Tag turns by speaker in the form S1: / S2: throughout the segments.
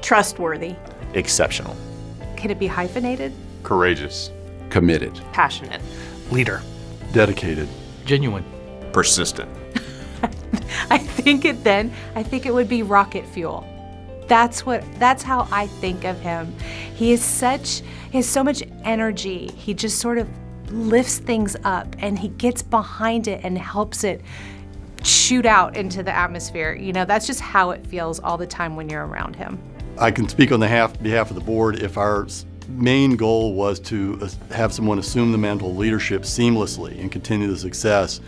S1: Trustworthy.
S2: Exceptional.
S3: Can it be hyphenated?
S4: Courageous.
S5: Committed.
S1: Passionate.
S6: Leader.
S7: Dedicated.
S8: Genuine.
S9: Persistent.
S3: I think it would be rocket fuel. That's how I think of him. He has so much energy. He just sort of lifts things up and he gets behind it and helps it shoot out into the atmosphere. You know, that's just how it feels all the time when you're around him.
S7: I can speak on behalf of the board. If our main goal was to have someone assume the mantle of leadership seamlessly and continue the success,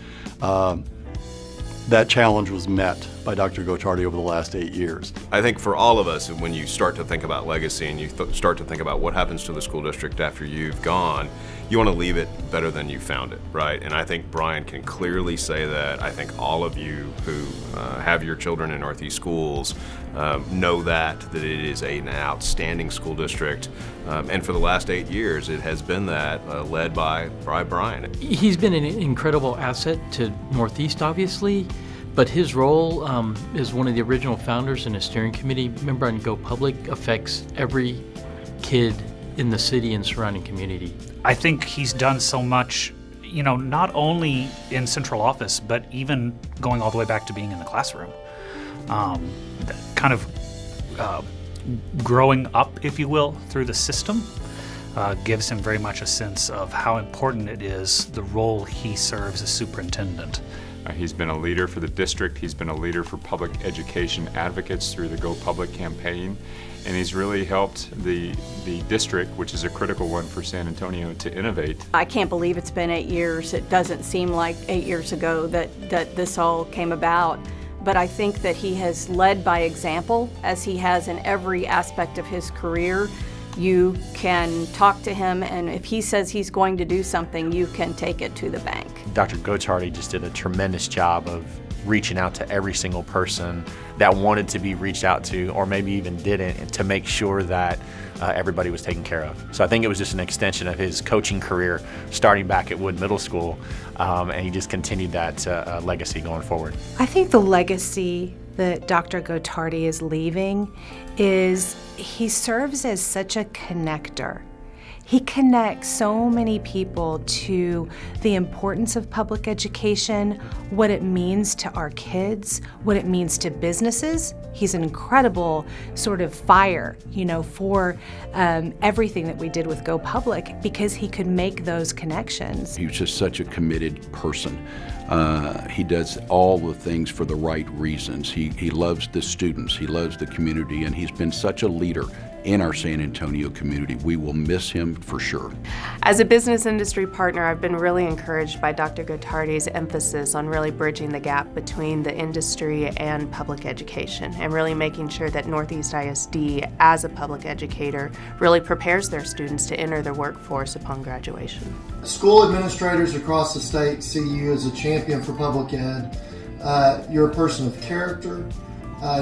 S7: that challenge was met by Dr. Gottardy over the last 8 years.
S9: I think for all of us, when you start to think about legacy and you start to think about what happens to the school district after you've gone, you want to leave it better than you found it, right? And I think Brian can clearly say that. I think all of you who have your children in Northeast schools know that it is an outstanding school district. And for the last 8 years, it has been that, led by Brian.
S8: He's been an incredible asset to Northeast, obviously, but his role as one of the original founders and a steering committee member on Go Public affects every kid in the city and surrounding community.
S6: I think he's done so much, you know, not only in central office, but even going all the way back to being in the classroom. Kind of growing up, if you will, through the system gives him very much a sense of how important it is, the role he serves as superintendent.
S4: He's been a leader for the district. He's been a leader for public education advocates through the Go Public campaign. And he's really helped the district, which is a critical one for San Antonio, to innovate.
S1: I can't believe it's been 8 years. It doesn't seem like 8 years ago that this all came about. But I think that he has led by example, as he has in every aspect of his career. You can talk to him, and if he says he's going to do something, you can take it to the bank.
S2: Dr. Gottardy just did a tremendous job of reaching out to every single person that wanted to be reached out to, or maybe even didn't, and to make sure that everybody was taken care of. So I think it was just an extension of his coaching career, starting back at Wood Middle School, and he just continued that legacy going forward.
S3: I think the legacy that Dr. Gottardy is leaving is he serves as such a connector. He connects so many people to the importance of public education, what it means to our kids, what it means to businesses. He's an incredible sort of fire, you know, for everything that we did with Go Public, because he could make those connections.
S5: He was just such a committed person. He does all the things for the right reasons. He loves the students, he loves the community, and he's been such a leader in our San Antonio community. We will miss him for sure.
S10: As a business industry partner, I've been really encouraged by Dr. Gottardy's emphasis on really bridging the gap between the industry and public education, and really making sure that Northeast ISD, as a public educator, really prepares their students to enter the workforce upon graduation.
S11: School administrators across the state see you as a champion for public ed. You're a person of character,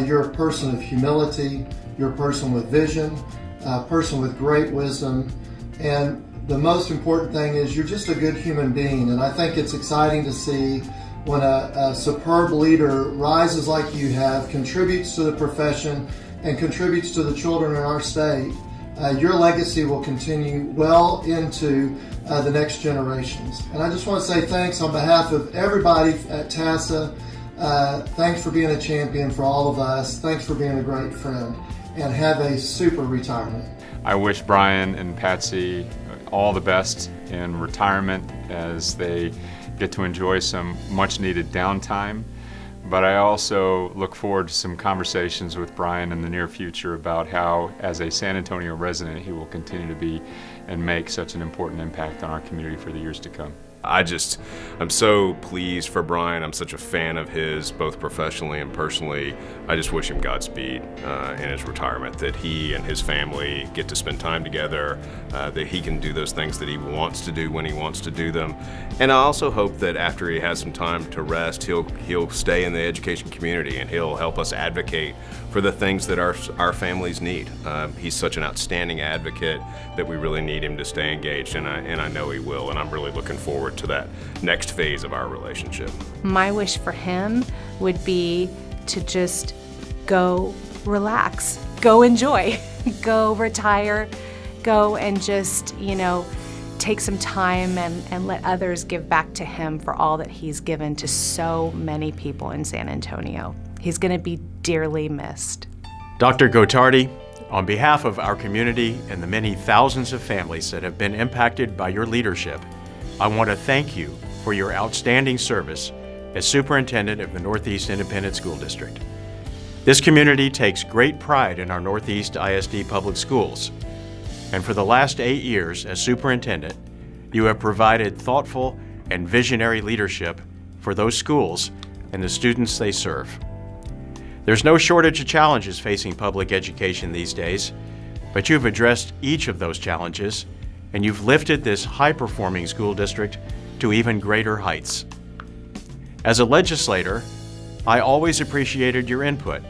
S11: you're a person of humility, you're a person with vision, a person with great wisdom, and the most important thing is you're just a good human being. And I think it's exciting to see when a superb leader rises like you have, contributes to the profession, and contributes to the children in our state. Your legacy will continue well into the next generations. And I just want to say thanks on behalf of everybody at TASA. Thanks for being a champion for all of us. Thanks for being a great friend. And have a super retirement.
S4: I wish Brian and Patsy all the best in retirement as they get to enjoy some much needed downtime. But I also look forward to some conversations with Brian in the near future about how, as a San Antonio resident, he will continue to be and make such an important impact on our community for the years to come.
S9: I'm so pleased for Brian. I'm such a fan of his, both professionally and personally. I just wish him Godspeed in his retirement, that he and his family get to spend time together, that he can do those things that he wants to do when he wants to do them. And I also hope that after he has some time to rest, he'll stay in the education community and he'll help us advocate for the things that our families need. He's such an outstanding advocate that we really need him to stay engaged, and I know he will, and I'm really looking forward to that next phase of our relationship.
S3: My wish for him would be to just go relax go enjoy, go retire, go and just, take some time and let others give back to him for all that he's given to so many people in San Antonio. He's going to be dearly missed.
S12: Dr. Gottardy, on behalf of our community and the many thousands of families that have been impacted by your leadership, I want to thank you for your outstanding service as Superintendent of the Northeast Independent School District. This community takes great pride in our Northeast ISD public schools. And for the last 8 years as superintendent, you have provided thoughtful and visionary leadership for those schools and the students they serve. There's no shortage of challenges facing public education these days, but you've addressed each of those challenges, and you've lifted this high-performing school district to even greater heights. As a legislator, I always appreciated your input,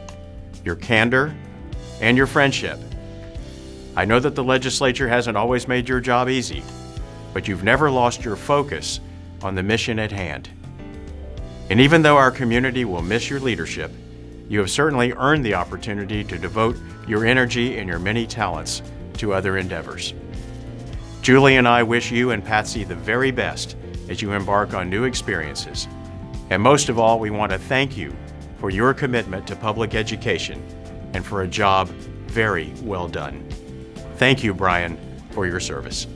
S12: your candor, and your friendship. I know that the legislature hasn't always made your job easy, but you've never lost your focus on the mission at hand. And even though our community will miss your leadership, you have certainly earned the opportunity to devote your energy and your many talents to other endeavors. Julie and I wish you and Patsy the very best as you embark on new experiences. And most of all, we want to thank you for your commitment to public education and for a job very well done. Thank you, Brian, for your service.